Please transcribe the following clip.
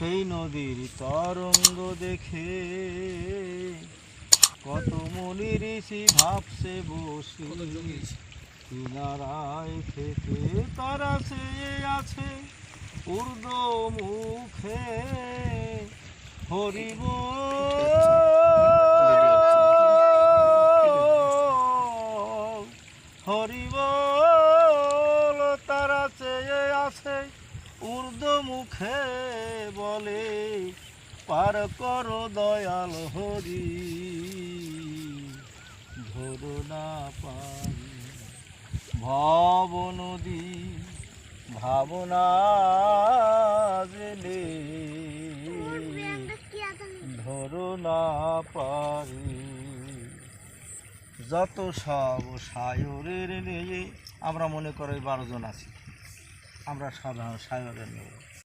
সেই নদীর তরঙ্গ দেখে কত মুনি ঋষি ভাবছে বসে, কিনারায় থেকে তারা চেয়ে আছে ঊর্ধ্ব মুখে। হরি বল হরি বল, তারা চেয়ে আছে ঊর্ধ্ব মুখে, বলে পার করো দয়াল হরি, ধরো না পারি ভব নদী ভাবনা জেলে, ধরো না পারি। যত সব সায়রের নিয়ে আমরা মনে করি 12 জন আছি, আমরা সাধারণ সায়রের নিয়ে